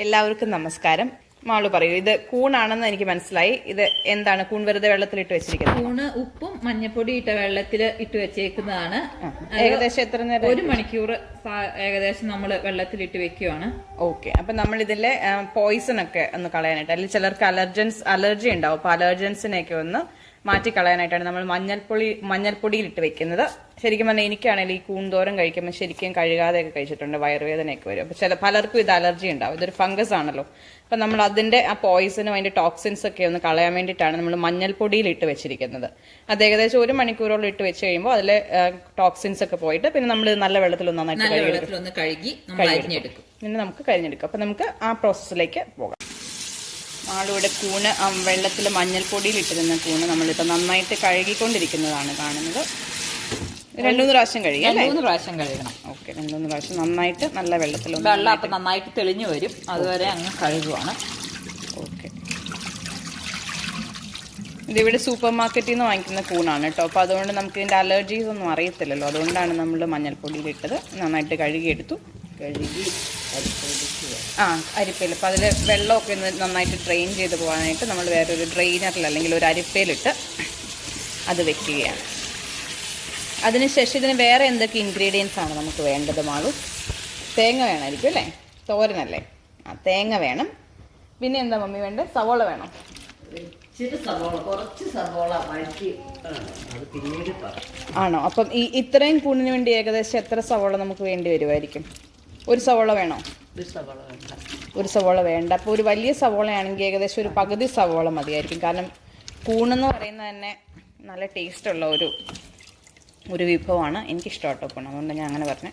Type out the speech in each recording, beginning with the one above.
എല്ലാവർക്കും നമസ്കാരം. മാളു പറയൂ, ഇത് കൂണാണെന്ന് എനിക്ക് മനസ്സിലായി. ഇത് എന്താണ്? കൂൺ വെറുതെ വെള്ളത്തിൽ ഇട്ട് വെച്ചിരിക്കുന്നത്? കൂണ് ഉപ്പും മഞ്ഞപ്പൊടി ഇട്ട വെള്ളത്തിൽ ഇട്ട് വെച്ചേക്കുന്നതാണ്. ഏകദേശം എത്ര നേരം? 1 മണിക്കൂർ ഏകദേശം നമ്മൾ വെള്ളത്തിലിട്ട് വെക്കുകയാണ്. ഓക്കെ. അപ്പൊ നമ്മൾ ഇതിലെ പോയിസൺ ഒക്കെ ഒന്ന് കളയാനായിട്ട്, അല്ലെങ്കിൽ ചിലർക്ക് അലർജി ഉണ്ടാവും. അപ്പൊ അലർജൻസിനെയൊക്കെ ഒന്ന് മാറ്റി കളയാനായിട്ടാണ് നമ്മൾ മഞ്ഞൾപ്പൊടിയിൽ ഇട്ട് വെക്കുന്നത്. ശരിക്കും പറഞ്ഞാൽ എനിക്കാണെങ്കിൽ ഈ കൂൺതോരം കഴിക്കുമ്പോൾ ശരിക്കും കഴുകാതെയൊക്കെ കഴിച്ചിട്ടുണ്ട്, വയറുവേദനയൊക്കെ വരും. അപ്പൊ പലർക്കും ഇത് അലർജി ഉണ്ടാവും. ഇതൊരു ഫംഗസ് ആണല്ലോ. അപ്പൊ നമ്മൾ അതിന്റെ ആ പോയിസനും അതിന്റെ ടോക്സിൻസ് ഒക്കെ ഒന്ന് കളയാൻ വേണ്ടിയിട്ടാണ് നമ്മൾ മഞ്ഞൾപ്പൊടിയിൽ ഇട്ട് വെച്ചിരിക്കുന്നത്. അത് ഏകദേശം 1 മണിക്കൂറോളം ഇട്ട് വെച്ച് കഴിയുമ്പോൾ അതിലെ ടോക്സിൻസ് ഒക്കെ പോയിട്ട് പിന്നെ നമ്മൾ നല്ല വെള്ളത്തിൽ നന്നായിട്ട് കഴുകി അരിഞ്ഞെടുക്കും. പിന്നെ നമുക്ക് കഴിഞ്ഞെടുക്കും. അപ്പൊ നമുക്ക് ആ പ്രോസസ്സിലേക്ക് പോകാം. ആളിവിടെ കൂണ് വെള്ളത്തിൽ മഞ്ഞൾപ്പൊടിയിൽ ഇട്ടിരുന്ന കൂണ് നമ്മളിപ്പോൾ നന്നായിട്ട് കഴുകിക്കൊണ്ടിരിക്കുന്നതാണ് കാണുന്നത്. 2-3 പ്രാവശ്യം കഴുകി. 3 പ്രാവശ്യം കഴുകണം. ഓക്കെ, 2-3 പ്രാവശ്യം നന്നായിട്ട് നല്ല വെള്ളം അപ്പം നന്നായിട്ട് തെളിഞ്ഞു വരും. അതുവരെ അങ്ങ് കഴുകുവാണ്. ഓക്കെ. ഇതിവിടെ സൂപ്പർ മാർക്കറ്റിൽ നിന്ന് വാങ്ങിക്കുന്ന കൂണാണ് കേട്ടോ. അപ്പോൾ അതുകൊണ്ട് നമുക്ക് ഇതിൻ്റെ അലർജീസ് ഒന്നും അറിയത്തില്ലല്ലോ. അതുകൊണ്ടാണ് നമ്മൾ മഞ്ഞൾപ്പൊടിയിലിട്ടത്. നന്നായിട്ട് കഴുകിയെടുത്തു. അരിപ്പയിൽ അപ്പോൾ അതിൽ വെള്ളമൊക്കെ ഒന്ന് നന്നായിട്ട് ഡ്രെയിൻ ചെയ്ത് പോകാനായിട്ട് നമ്മൾ വേറൊരു ഡ്രെയിനറിൽ അല്ലെങ്കിൽ ഒരു അരിപ്പയിലിട്ട് അത് വെക്കുകയാണ്. അതിനുശേഷം ഇതിന് വേറെ എന്തൊക്കെ ഇൻഗ്രീഡിയൻസ് ആണ് നമുക്ക് വേണ്ടത് മാളു? തേങ്ങ വേണമായിരിക്കും അല്ലേ? തോരനല്ലേ? തേങ്ങ വേണം. പിന്നെ എന്താ മമ്മി വേണ്ടത്? സവോള വേണം. ആണോ? അപ്പം ഇത്രയും കൂണിന് വേണ്ടി ഏകദേശം എത്ര സവോള നമുക്ക് വേണ്ടി വരുമായിരിക്കും? 1 സവോള വേണോ? 1 സവോള വേണ്ട. അപ്പോൾ ഒരു വലിയ സവോളയാണെങ്കിൽ ഏകദേശം ഒരു പകുതി സവോള മതിയായിരിക്കും. കാരണം കൂണെന്ന് പറയുന്നത് തന്നെ നല്ല ടേസ്റ്റുള്ള ഒരു വിഭവമാണ്. എനിക്കിഷ്ടം കേട്ടോ കൂണ്. അതുകൊണ്ട് ഞാൻ അങ്ങനെ പറഞ്ഞു.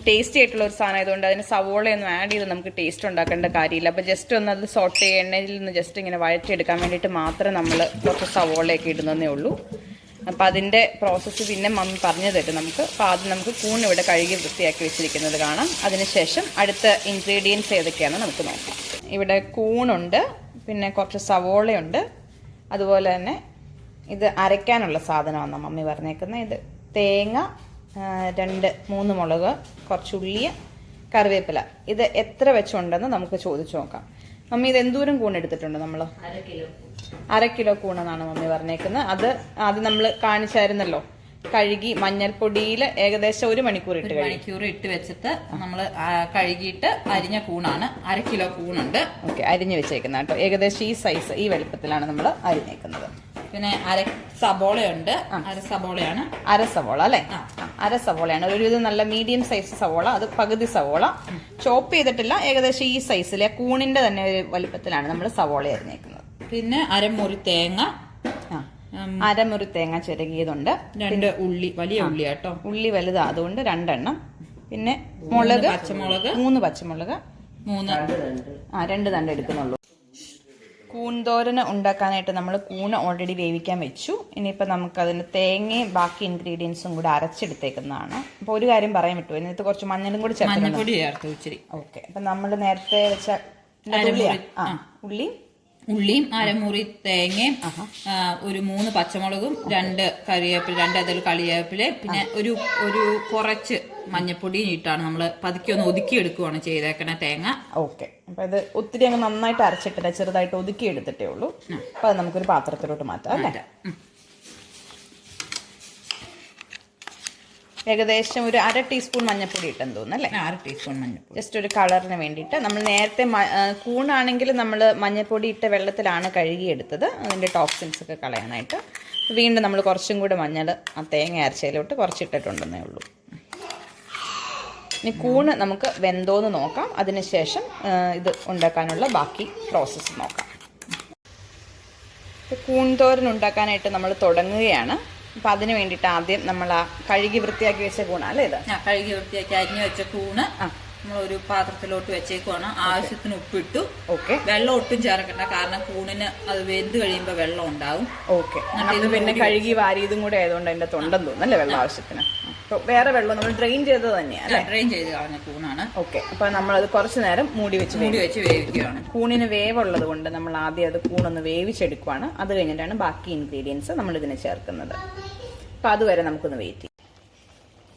ടേസ്റ്റി ആയിട്ടുള്ള ഒരു സാധനം ആയതുകൊണ്ട് അതിന് സവോളയൊന്നും ആഡ് ചെയ്ത് നമുക്ക് ടേസ്റ്റ് ഉണ്ടാക്കേണ്ട കാര്യമില്ല. അപ്പോൾ ജസ്റ്റ് ഒന്ന് അത് സോട്ട് എണ്ണയിൽ നിന്ന് ജസ്റ്റ് ഇങ്ങനെ വഴറ്റിയെടുക്കാൻ വേണ്ടിയിട്ട് മാത്രം നമ്മൾ കുറച്ച് സവോളയൊക്കെ ഇടുന്നതേ ഉള്ളൂ. അപ്പം അതിൻ്റെ പ്രോസസ്സ് പിന്നെ മമ്മി പറഞ്ഞു തരും നമുക്ക്. അപ്പോൾ ആദ്യം നമുക്ക് കൂൺ ഇവിടെ കഴുകി വൃത്തിയാക്കി വെച്ചിരിക്കുന്നത് കാണാം. അതിനുശേഷം അടുത്ത ഇൻഗ്രീഡിയൻസ് ഏതൊക്കെയാണെന്ന് നമുക്ക് നോക്കാം. ഇവിടെ കൂണുണ്ട്, പിന്നെ കുറച്ച് സവോളയുണ്ട്, അതുപോലെ തന്നെ ഇത് അരയ്ക്കാനുള്ള സാധനമാണ് മമ്മി പറഞ്ഞേക്കുന്നത്. ഇത് തേങ്ങ, 2-3 മുളക്, കുറച്ച് ഉള്ളി, കറിവേപ്പില. ഇത് എത്ര വെച്ചുണ്ടെന്ന് നമുക്ക് ചോദിച്ചു നോക്കാം. മമ്മി ഇത് എന്തോരം കൂൺ എടുത്തിട്ടുണ്ട് നമ്മൾ? 1/2 കിലോ കൂണെന്നാണ് മമ്മി പറഞ്ഞേക്കുന്നത്. അത് നമ്മൾ കാണിച്ചായിരുന്നല്ലോ. കഴുകി മഞ്ഞൾപ്പൊടിയിൽ ഏകദേശം 1 മണിക്കൂർ ഇട്ട് വെച്ചിട്ട് നമ്മൾ കഴുകിയിട്ട് അരിഞ്ഞ കൂണാണ്. 1/2 കിലോ കൂണുണ്ട്. ഓക്കെ, അരിഞ്ഞു വെച്ചേക്കുന്ന കേട്ടോ. ഏകദേശം ഈ സൈസ്, ഈ വലുപ്പത്തിലാണ് നമ്മൾ അരിഞ്ഞേക്കുന്നത്. പിന്നെ 1/2 സവോളയുണ്ട്. 1/2 സവോളയാണ്. 1/2 സവോള അല്ലേ? 1/2 സവോളയാണ്. ഒരു നല്ല മീഡിയം സൈസ് സവോള. അത് പകുതി സവോള ചോപ്പ് ചെയ്തിട്ടില്ല. ഏകദേശം ഈ സൈസിലെ കൂണിന്റെ തന്നെ ഒരു വലുപ്പത്തിലാണ് നമ്മൾ സവോള അരിഞ്ഞേക്കുന്നത്. പിന്നെ 1/2 മുറി തേങ്ങ, 1/2 മുറി തേങ്ങ ചിരകിയതുണ്ട്. 2 ഉള്ളി, വലിയ ഉള്ളി കേട്ടോ. ഉള്ളി വലുതാ, അതുകൊണ്ട് 2 എണ്ണം. പിന്നെ മുളക്, 3 പച്ചമുളക്, 2 തണ്ട് എടുക്കുന്നുള്ളൂ. കൂൺതോരന് ഉണ്ടാക്കാനായിട്ട് നമ്മൾ കൂണ് ഓൾറെഡി വേവിക്കാൻ വെച്ചു. ഇനിയിപ്പോൾ നമുക്കതിന് തേങ്ങയും ബാക്കി ഇൻഗ്രീഡിയൻസും കൂടെ അരച്ചെടുത്തേക്കുന്നതാണ്. അപ്പോൾ ഒരു കാര്യം പറയാൻ പറ്റുമോ? ഇതിനകത്ത് കുറച്ച് മഞ്ഞളും കൂടി ചേർത്തു ഇച്ചിരി. ഓക്കെ. അപ്പം നമ്മൾ നേരത്തെ വെച്ച ഉള്ളിയും 1/2 മുറി തേങ്ങയും, ഒരു 3 പച്ചമുളകും, 2 കറിവേപ്പില, 2 അതൽ കളിവേപ്പില, പിന്നെ ഒരു കുറച്ച് മഞ്ഞപ്പൊടിയും ഇട്ടാണ് നമ്മൾ പതുക്കെ ഒന്ന് ഒതുക്കിയെടുക്കുകയാണ് ചെയ്തേക്കണ തേങ്ങ. ഓക്കെ. അപ്പൊ ഇത് ഒത്തിരി അങ്ങ് നന്നായിട്ട് അരച്ചിട്ടില്ല, ചെറുതായിട്ട് ഒതുക്കി എടുത്തിട്ടേ ഉള്ളൂ. അപ്പൊ അത് നമുക്കൊരു പാത്രത്തിലോട്ട് മാറ്റാം അല്ലേ? ഏകദേശം ഒരു 1/2 ടീസ്പൂൺ മഞ്ഞൾപ്പൊടി ഇട്ടെന്ന് തോന്നുന്നു അല്ലേ? 1/2 ടീസ്പൂൺ മഞ്ഞൾപ്പൊടി, ജസ്റ്റ് ഒരു കളറിന് വേണ്ടിയിട്ട്. നമ്മൾ നേരത്തെ കൂണാണെങ്കിൽ നമ്മൾ മഞ്ഞൾപ്പൊടി ഇട്ട വെള്ളത്തിലാണ് കഴുകിയെടുത്തത്, അതിൻ്റെ ടോക്സിൻസ് ഒക്കെ കളയാനായിട്ട്. വീണ്ടും നമ്മൾ കുറച്ചും കൂടെ മഞ്ഞൾ ആ തേങ്ങ അരച്ചതിലോട്ട് കുറച്ചിട്ടിട്ടുണ്ടെന്നേ ഉള്ളൂ. ഇനി കൂണ് നമുക്ക് വെന്തോന്ന് നോക്കാം. അതിനുശേഷം ഇത് ഉണ്ടാക്കാനുള്ള ബാക്കി പ്രോസസ്സ് നോക്കാം. കൂൺതോരൻ ഉണ്ടാക്കാനായിട്ട് നമ്മൾ തുടങ്ങുകയാണ്. അപ്പം അതിന് വേണ്ടിയിട്ട് ആദ്യം നമ്മൾ ആ കഴുകി വൃത്തിയാക്കി വെച്ച കൂണാ അല്ലേ? ഇത് കഴുകി വൃത്തിയാക്കി അരിഞ്ഞു വെച്ച കൂണ് നമ്മളൊരു പാത്രത്തിലോട്ട് വെച്ചേക്കുവാണ്. ആവശ്യത്തിന് ഉപ്പിട്ടു. ഓക്കെ. വെള്ളം ഒട്ടും ചേർക്കണ്ട, കാരണം കൂണിന് അത് വെന്ത് കഴിയുമ്പോൾ വെള്ളം ഉണ്ടാവും. ഓക്കെ. ഇത് പിന്നെ കഴുകി വാരിയതും കൂടെ ആയതുകൊണ്ട് അതിൻ്റെ തൊണ്ടെന്ന് തോന്നുന്നല്ലേ വെള്ളം ആവശ്യത്തിന്. വേറെ വെള്ളം നമ്മൾ ഡ്രെയിൻ ചെയ്തത് തന്നെയാണ്. ഡ്രെയിൻ ചെയ്ത് കളഞ്ഞ കൂണാണ്. ഓക്കെ. അപ്പൊ നമ്മളത് കുറച്ചു നേരം മൂടി വെച്ച് വേവിക്കുകയാണ്. കൂണിന് വേവുള്ളത് കൊണ്ട് നമ്മൾ ആദ്യം അത് കൂണൊന്ന് വേവിച്ചെടുക്കുകയാണ്. അത് കഴിഞ്ഞിട്ടാണ് ബാക്കി ഇൻഗ്രീഡിയൻസ് നമ്മൾ ഇതിന് ചേർക്കുന്നത്. അപ്പൊ അതുവരെ നമുക്കൊന്ന് വെയിറ്റ് ചെയ്യാം.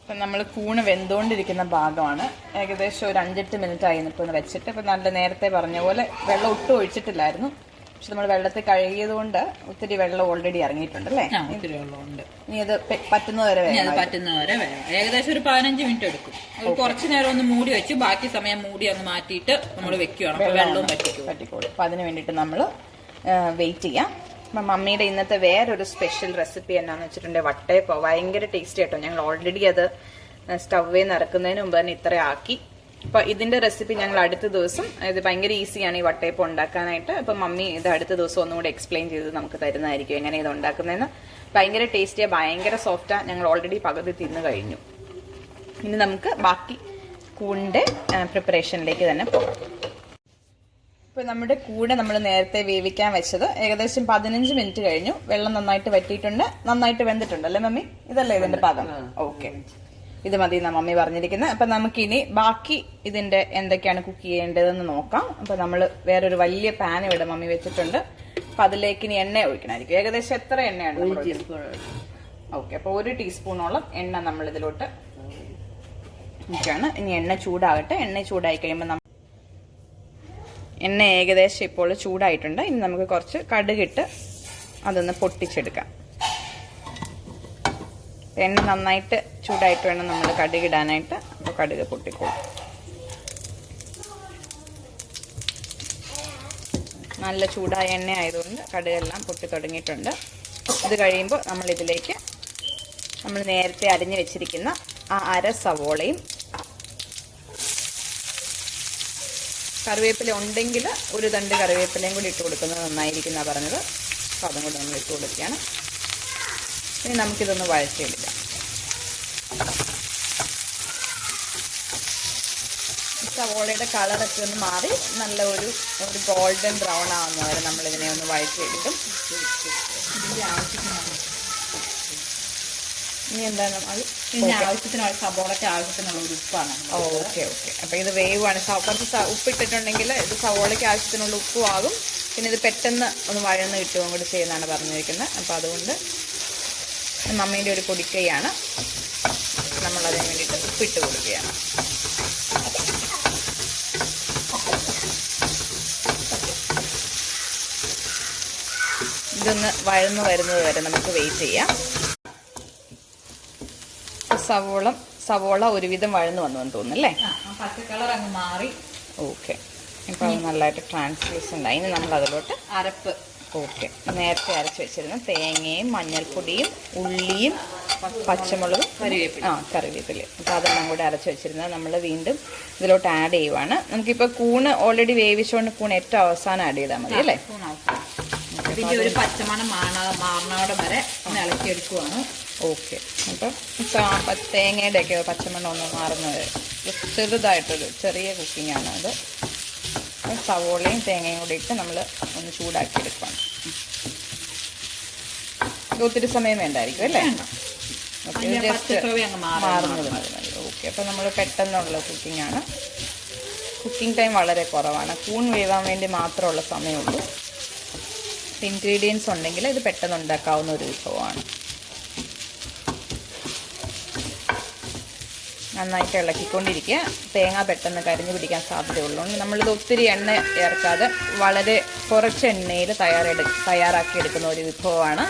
ഇപ്പം നമ്മൾ കൂണ് വെന്തുകൊണ്ടിരിക്കുന്ന ഭാഗമാണ്. ഏകദേശം ഒരു 5-8 മിനിറ്റ് ആയി ഇപ്പോൾ ഒന്ന് വെച്ചിട്ട്. ഇപ്പം നല്ല നേരത്തെ പറഞ്ഞ പോലെ വെള്ളം ഒട്ടും ഒഴിച്ചിട്ടില്ലായിരുന്നു. പക്ഷെ നമ്മൾ വെള്ളത്തിൽ കഴുകിയത് കൊണ്ട് ഒത്തിരി വെള്ളം ഓൾറെഡി ഇറങ്ങിയിട്ടുണ്ട് അല്ലേ? ഒത്തിരി വെള്ളമുണ്ട്. ഇനി അത് പറ്റുന്നവരെ വേണം. പറ്റുന്നവരെ വേണം. ഏകദേശം ഒരു 15 മിനിറ്റ് എടുക്കും. കുറച്ച് നേരം ഒന്ന് മൂടി വെച്ച് ബാക്കി സമയം മൂടി അങ്ങ് മാറ്റിയിട്ട് നമ്മൾ വെക്കുകയാണ്. വെള്ളവും പറ്റിക്കോളും. അപ്പം അതിന് വേണ്ടിയിട്ട് നമ്മൾ വെയിറ്റ് ചെയ്യാം. അപ്പം മമ്മിയുടെ ഇന്നത്തെ വേറൊരു സ്പെഷ്യൽ റെസിപ്പി എന്നാന്ന് വെച്ചിട്ടുണ്ടെങ്കിൽ വട്ടയപ്പം. ഭയങ്കര ടേസ്റ്റി ആയിട്ടോ. ഞങ്ങൾ ഓൾറെഡി അത് സ്റ്റവ്വേ നിറക്കുന്നതിന് മുമ്പ് തന്നെ ഇത്ര ആക്കി. അപ്പം ഇതിന്റെ റെസിപ്പി ഞങ്ങൾ അടുത്ത ദിവസം, ഇത് ഭയങ്കര ഈസിയാണ് ഈ വട്ടയപ്പം ഉണ്ടാക്കാനായിട്ട്. അപ്പം മമ്മി ഇത് അടുത്ത ദിവസം ഒന്നുകൂടെ എക്സ്പ്ലെയിൻ ചെയ്ത് നമുക്ക് തരുന്നതായിരിക്കും എങ്ങനെ ഇത് ഉണ്ടാക്കുന്നതെന്ന്. ഭയങ്കര ടേസ്റ്റിയാണ്, ഭയങ്കര സോഫ്റ്റാണ്. ഞങ്ങൾ ഓൾറെഡി പകുതി തിന്നു കഴിഞ്ഞു. ഇനി നമുക്ക് ബാക്കി കൂണിന്റെ പ്രിപ്പറേഷനിലേക്ക് തന്നെ പോകാം. ഇപ്പം നമ്മുടെ കൂടെ നമ്മൾ നേരത്തെ വേവിക്കാൻ വെച്ചത് ഏകദേശം 15 മിനിറ്റ് കഴിഞ്ഞു. വെള്ളം നന്നായിട്ട് വറ്റിയിട്ടുണ്ട്, നന്നായിട്ട് വെന്തിട്ടുണ്ട് അല്ലേ മമ്മി? ഇതല്ലേ ഇതിന്റെ പാകം? ഓക്കെ, ഇത് മതി എന്നാ മമ്മി പറഞ്ഞിരിക്കുന്നത്. അപ്പം നമുക്കിനി ബാക്കി ഇതിന്റെ എന്തൊക്കെയാണ് കുക്ക് ചെയ്യേണ്ടതെന്ന് നോക്കാം. അപ്പം നമ്മൾ വേറൊരു വലിയ പാൻ ഇവിടെ മമ്മി വെച്ചിട്ടുണ്ട്. അപ്പം അതിലേക്ക് ഇനി എണ്ണ ഒഴിക്കണമായിരിക്കും. ഏകദേശം എത്ര എണ്ണയാണ്? ഓക്കെ, അപ്പോൾ 1 ടീസ്പൂണോളം എണ്ണ നമ്മൾ ഇതിലോട്ട് ഒഴിക്കുകയാണ്. ഇനി എണ്ണ ചൂടാകട്ടെ. എണ്ണ ചൂടായി കഴിയുമ്പോൾ എണ്ണ ഏകദേശം ഇപ്പോൾ ചൂടായിട്ടുണ്ട്. ഇനി നമുക്ക് കുറച്ച് കടുകിട്ട് അതൊന്ന് പൊട്ടിച്ചെടുക്കാം. എണ്ണ നന്നായിട്ട് ചൂടായിട്ട് വേണം നമ്മൾ കടുകിടാനായിട്ട്. അപ്പോൾ കടുക് പൊട്ടിക്കോളും. നല്ല ചൂടായ എണ്ണ ആയതുകൊണ്ട് കടുകെല്ലാം പൊട്ടി തുടങ്ങിയിട്ടുണ്ട്. ഇത് കഴിയുമ്പോൾ നമ്മളിതിലേക്ക് നമ്മൾ നേരത്തെ അരിഞ്ഞു വെച്ചിരിക്കുന്ന ആ അര സവോളയും കറിവേപ്പില ഉണ്ടെങ്കിൽ ഒരു തണ്ട് കറിവേപ്പിലയും കൂടി ഇട്ട് കൊടുക്കുന്നത് നന്നായിരിക്കുന്ന പറഞ്ഞത്. അപ്പോൾ അതും കൂടി നമ്മൾ ഇട്ട് കൊടുക്കുകയാണ്. ഇനി നമുക്കിതൊന്ന് വഴറ്റിയെടുക്കാം. സവോളയുടെ കളറൊക്കെ ഒന്ന് മാറി നല്ല ഒരു ഗോൾഡൻ ബ്രൗൺ ആവുന്ന വരെ നമ്മളിതിനെ ഒന്ന് വഴറ്റിയെടുക്കും. ഇനി എന്താണ് അത്? പിന്നെ ആവശ്യത്തിനുള്ള സവോളയ്ക്ക് ആവശ്യത്തിനുള്ള ഒരു ഉപ്പാണ്. Okay okay. അപ്പം ഇത് വേവാണ്. കുറച്ച് ഉപ്പിട്ടിട്ടുണ്ടെങ്കിൽ ഇത് സവോളയ്ക്ക് ആവശ്യത്തിനുള്ള ഉപ്പും ആകും. പിന്നെ ഇത് പെട്ടെന്ന് ഒന്ന് വഴന്ന് കിട്ടുകയും കൂടി ചെയ്യുന്നതാണ് പറഞ്ഞിരിക്കുന്നത്. അപ്പം അതുകൊണ്ട് മമ്മീൻ്റെ ഒരു പൊടിക്കൈയാണ്. നമ്മളതിന് വേണ്ടിയിട്ട് ഉപ്പിട്ട് കൊടുക്കുകയാണ്. ഇതൊന്ന് വഴന്ന് വരുന്നത് വരെ നമുക്ക് വെയിറ്റ് ചെയ്യാം. സവോള ഒരുവിധം വഴന്ന് വന്നു തോന്നുന്നു അല്ലേ? പച്ച കളർ അങ്ങ് മാറി. ഓക്കെ, ഇപ്പം അത് നല്ലതായിട്ട് ട്രാൻസ്ലേഷൻ ആയി. ഇനി നമ്മൾ അതിലോട്ട് അരപ്പ്. ഓക്കെ, നേരത്തെ അരച്ച് വെച്ചിരുന്ന തേങ്ങയും മഞ്ഞൾപ്പൊടിയും ഉള്ളിയും പച്ചമുളകും കറിവേപ്പില. അപ്പോൾ അതെല്ലാം കൂടെ അരച്ച് വെച്ചിരുന്നത് നമ്മൾ വീണ്ടും ഇതിലോട്ട് ആഡ് ചെയ്യുവാണ്. നമുക്കിപ്പോൾ കൂണ് ഓൾറെഡി വേവിച്ചുകൊണ്ട് കൂണ് ഏറ്റവും അവസാനം ആഡ് ചെയ്താൽ മതി അല്ലേ? ഇതിൻ്റെ ഒരു പച്ചമണം മാറണോടെ വരെ ഇളക്കിയെടുക്കുവാണ്. ഓക്കെ, അപ്പം തേങ്ങയുടെ ഒക്കെ പച്ചമണം ഒന്ന് മാറുന്നത് ചെറുതായിട്ടൊരു ചെറിയ കുക്കിങ്ങാണ് അത്. സവോളയും തേങ്ങയും കൂടി ഇട്ട് നമ്മൾ ഒന്ന് ചൂടാക്കി എടുക്കണം. ഒത്തിരി സമയം വേണ്ടായിരിക്കും അല്ലേ? ഓക്കെ, ജസ്റ്റ് മാറുന്നത് മതി. ഓക്കെ, അപ്പം നമ്മൾ പെട്ടെന്നുള്ള കുക്കിങ്ങാണ്. കുക്കിംഗ് ടൈം വളരെ കുറവാണ്. കൂൺ വേവാൻ വേണ്ടി മാത്രമുള്ള സമയമുള്ളൂ. ഇൻഗ്രീഡിയൻസ് ഉണ്ടെങ്കിൽ ഇത് പെട്ടെന്ന് ഉണ്ടാക്കാവുന്ന ഒരു വിഭവമാണ്. നന്നായിട്ട് ഇളക്കിക്കൊണ്ടിരിക്കുക. തേങ്ങ പെട്ടെന്ന് കരിഞ്ഞു പിടിക്കാൻ സാധ്യതയുള്ളതുകൊണ്ട് നമ്മളിത് ഒത്തിരി എണ്ണ ചേർക്കാതെ വളരെ കുറച്ച് എണ്ണയിൽ തയ്യാറാക്കി എടുക്കുന്ന ഒരു വിഭവമാണ്.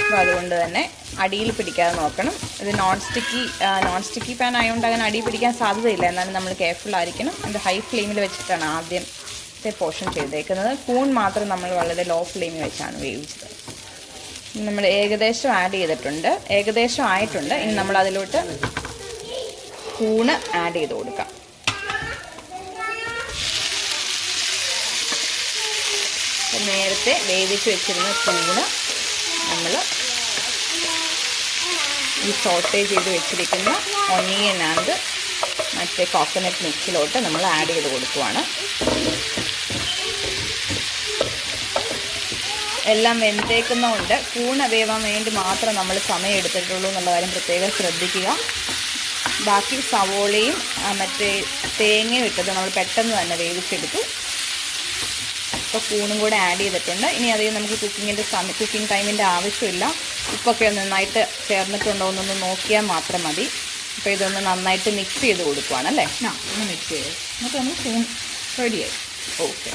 അപ്പോൾ അതുകൊണ്ട് തന്നെ അടിയിൽ പിടിക്കാതെ നോക്കണം. ഇത് നോൺ സ്റ്റിക്കി പാൻ ആയതുകൊണ്ട് അങ്ങനെ അടിയിൽ പിടിക്കാൻ സാധ്യതയില്ല. എന്നാലും നമ്മൾ കെയർഫുൾ ആയിരിക്കണം. ഇത് ഹൈ ഫ്ലെയിമിൽ വെച്ചിട്ടാണ് ആദ്യത്തെ പോർഷൻ ചെയ്തേക്കുന്നത്. കൂൺ മാത്രം നമ്മൾ വളരെ ലോ ഫ്ലെയിമിൽ വെച്ചാണ് വേവിച്ചത്. നമ്മൾ ഏകദേശം ആഡ് ചെയ്തിട്ടുണ്ട്, ഏകദേശം ആയിട്ടുണ്ട്. ഇനി നമ്മൾ അതിലോട്ട് കൂണ് ആഡ് ചെയ്ത് കൊടുക്കാം. നേരത്തെ വേവിച്ച് വെച്ചിരുന്ന കൂണ് നമ്മൾ ഈ സോട്ടേ ചെയ്ത് വെച്ചിരിക്കുന്ന ഒനിയൻ ആൻഡ് മറ്റേ കോക്കനട്ട് മിക്സിലോട്ട് നമ്മൾ ആഡ് ചെയ്ത് കൊടുക്കുവാണ്. എല്ലാം വെന്തേക്കുന്നതുകൊണ്ട് കൂണ് വേവാൻ വേണ്ടി മാത്രം നമ്മൾ സമയം എടുത്തിട്ടുള്ളൂ എന്നുള്ള കാര്യം പ്രത്യേകം ശ്രദ്ധിക്കുക. ബാക്കി സവോളയും മറ്റേ തേങ്ങയും ഇട്ടത് നമ്മൾ പെട്ടെന്ന് തന്നെ വേവിച്ചെടുത്തു. ഇപ്പോൾ കൂണും കൂടെ ആഡ് ചെയ്തിട്ടുണ്ട്. ഇനി അധികം നമുക്ക് കുക്കിംഗ് ടൈമിൻ്റെ ആവശ്യമില്ല. ഉപ്പൊക്കെ നന്നായിട്ട് ചേർന്നിട്ടുണ്ടോ എന്നൊന്ന് നോക്കിയാൽ മാത്രം മതി. അപ്പോൾ ഇതൊന്ന് നന്നായിട്ട് മിക്സ് ചെയ്ത് കൊടുക്കുവാണ് അല്ലേ? ഒന്ന് മിക്സ് ചെയ്ത് എന്നിട്ട് നമ്മൾ കൂൺ റെഡിയായി. ഓക്കെ,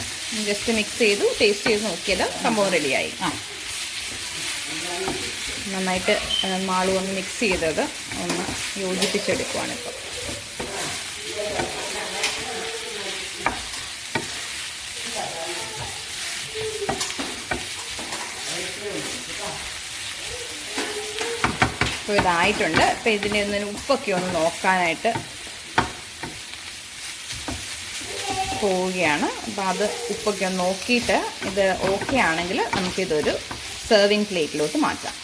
ജസ്റ്റ് മിക്സ് ചെയ്തു, ടേസ്റ്റ് ചെയ്ത് നോക്കിയത് സംഭവം റെഡിയായി. നന്നായിട്ട് മാളു ഒന്ന് മിക്സ് ചെയ്തത് ഒന്ന് യോജിപ്പിച്ചെടുക്കുവാണ് ഇപ്പോൾ. അപ്പോൾ ഇതായിട്ടുണ്ട്. അപ്പോൾ ഇതിൻ്റെ ഒന്ന് ഉപ്പൊക്കെ ഒന്ന് നോക്കാനായിട്ട് പോവുകയാണ്. അപ്പോൾ അത് ഉപ്പൊക്കെ ഒന്ന് നോക്കിയിട്ട് ഇത് ഓക്കെ ആണെങ്കിൽ നമുക്കിതൊരു സെർവിങ് പ്ലേറ്റിലോട്ട് മാറ്റാം.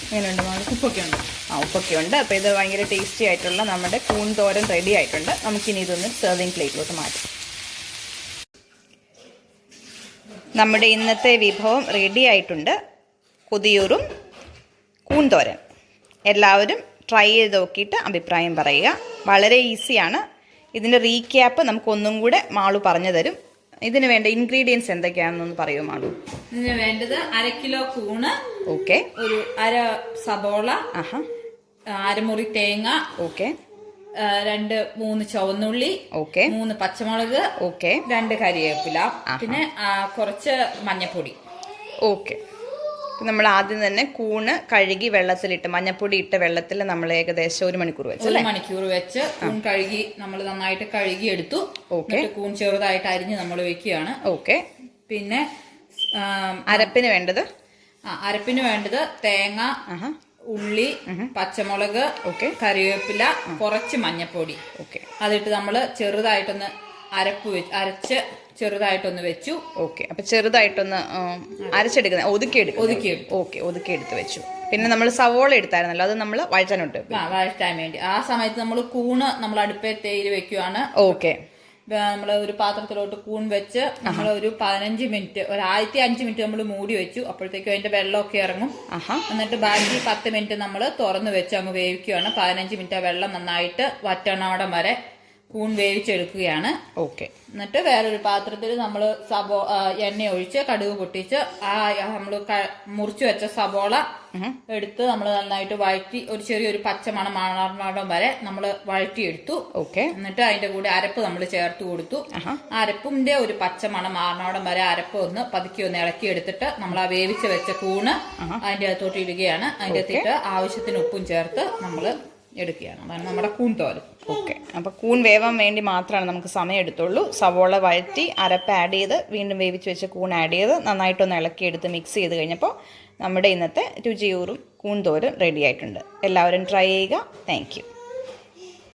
എങ്ങനെയുണ്ട് മാളു? ഉപ്പൊക്കെ ഉണ്ട്. ഉപ്പൊക്കെ ഉണ്ട്. അപ്പോൾ ഇത് ഭയങ്കര ടേസ്റ്റി ആയിട്ടുള്ള നമ്മുടെ കൂൺ തോരൻ റെഡി ആയിട്ടുണ്ട്. നമുക്കിനി ഇതൊന്ന് സെർവിങ് പ്ലേറ്റിലോട്ട് മാറ്റാം. നമ്മുടെ ഇന്നത്തെ വിഭവം റെഡി ആയിട്ടുണ്ട്. കൊതിയൂറും കൂൺ തോരൻ. എല്ലാവരും ട്രൈ ചെയ്ത് നോക്കിയിട്ട് അഭിപ്രായം പറയുക. വളരെ ഈസിയാണ്. ഇതിൻ്റെ റീക്യാപ്പ് നമുക്കൊന്നും കൂടെ മാളു പറഞ്ഞു തരും. ഇതിന് വേണ്ട ഇൻഗ്രീഡിയൻസ് എന്തൊക്കെയാണെന്നൊന്ന് പറയൂ മാളു. ഇതിന് വേണ്ടത് 1/2 കിലോ കൂണ്, ഓക്കെ, ഒരു 1/2 സബോള, അരമുറി തേങ്ങ, ഓക്കെ, 2-3 ചുവന്നുള്ളി, ഓക്കെ, 3 പച്ചമുളക്, ഓക്കെ, 2 കരിവേപ്പില, പിന്നെ കുറച്ച് മഞ്ഞപ്പൊടി. ഓക്കെ. നമ്മൾ ആദ്യം തന്നെ കൂണ് കഴുകി വെള്ളത്തിലിട്ട് മഞ്ഞപ്പൊടി ഇട്ട വെള്ളത്തിൽ നമ്മൾ ഏകദേശം 1 മണിക്കൂർ വെച്ച് 1 മണിക്കൂർ വെച്ച് കൂൺ കഴുകി നമ്മൾ നന്നായിട്ട് കഴുകി എടുത്തു. ഓക്കെ, കൂൺ ചെറുതായിട്ട് അരിഞ്ഞ് നമ്മൾ വെക്കുകയാണ്. ഓക്കെ. പിന്നെ അരപ്പിന് വേണ്ടത് തേങ്ങ, ഉള്ളി, പച്ചമുളക്, ഓക്കെ, കറിവേപ്പില, കുറച്ച് മഞ്ഞപ്പൊടി, ഓക്കെ, അതിട്ട് നമ്മൾ ചെറുതായിട്ടൊന്ന് അരച്ച് ചെറുതായിട്ടൊന്ന് വെച്ചു. ഓക്കെ, അപ്പൊ ചെറുതായിട്ടൊന്ന് അരച്ചെടുക്കുന്ന ഒതുക്കിയെടുത്ത് വെച്ചു. പിന്നെ നമ്മൾ സവോള എടുത്തായിരുന്നല്ലോ, അത് നമ്മൾ വഴറ്റാൻ വേണ്ടി ആ സമയത്ത് നമ്മൾ കൂണ് നമ്മൾ അടുപ്പത്തേര് വെക്കുവാണ്. ഓക്കെ, നമ്മൾ ഒരു പാത്രത്തിലോട്ട് കൂൺ വെച്ച് നമ്മൾ ഒരു 15 മിനിറ്റ്, ഒരു 5 മിനിറ്റ് നമ്മൾ മൂടി വെച്ചു. അപ്പോഴത്തേക്കും അതിന്റെ വെള്ളമൊക്കെ ഇറങ്ങും. എന്നിട്ട് ബാക്കി 10 മിനിറ്റ് നമ്മൾ തുറന്ന് വെച്ച് അങ്ങ് വേവിക്കുകയാണ്. 15 മിനിറ്റ് ആ വെള്ളം നന്നായിട്ട് വറ്റണോടം വരെ കൂൺ വേവിച്ചെടുക്കുകയാണ്. ഓക്കെ, എന്നിട്ട് വേറൊരു പാത്രത്തിൽ നമ്മൾ എണ്ണ ഒഴിച്ച് കടുക് പൊട്ടിച്ച് നമ്മൾ മുറിച്ചു വെച്ച സബോള എടുത്ത് നമ്മൾ നന്നായിട്ട് വഴറ്റി ഒരു ചെറിയൊരു പച്ചമണം മാറണം വരെ നമ്മൾ വഴറ്റിയെടുത്തു. ഓക്കെ, എന്നിട്ട് അതിന്റെ കൂടെ അരപ്പ് നമ്മൾ ചേർത്ത് കൊടുത്തു. അരപ്പിന്റെ ഒരു പച്ചമണം മാറണോടം വരെ അരപ്പ് ഒന്ന് പതുക്കി ഒന്ന് ഇളക്കി എടുത്തിട്ട് നമ്മൾ ആ വേവിച്ച് വെച്ച കൂണ് അതിന്റെ അകത്തോട്ട് ഇടുകയാണ്. അതിന്റെ അകത്തിട്ട് ആവശ്യത്തിന് ഉപ്പും ചേർത്ത് നമ്മൾ എടുക്കുകയാണ്. അതാണ് നമ്മുടെ കൂൺ തോരൻ. ഓക്കെ, അപ്പോൾ കൂൺ വേവാൻ വേണ്ടി മാത്രമാണ് നമുക്ക് സമയം എടുത്തുള്ളൂ. സവോള വഴറ്റി അരപ്പ് ആഡ് ചെയ്ത് വീണ്ടും വേവിച്ച് വെച്ച് കൂൺ ആഡ് ചെയ്ത് നന്നായിട്ടൊന്ന് ഇളക്കിയെടുത്ത് മിക്സ് ചെയ്ത് കഴിഞ്ഞപ്പോൾ നമ്മുടെ ഇന്നത്തെ രുചിയൂറും കൂൺ തോരൻ റെഡി ആയിട്ടുണ്ട്. എല്ലാവരും ട്രൈ ചെയ്യുക. Thank you.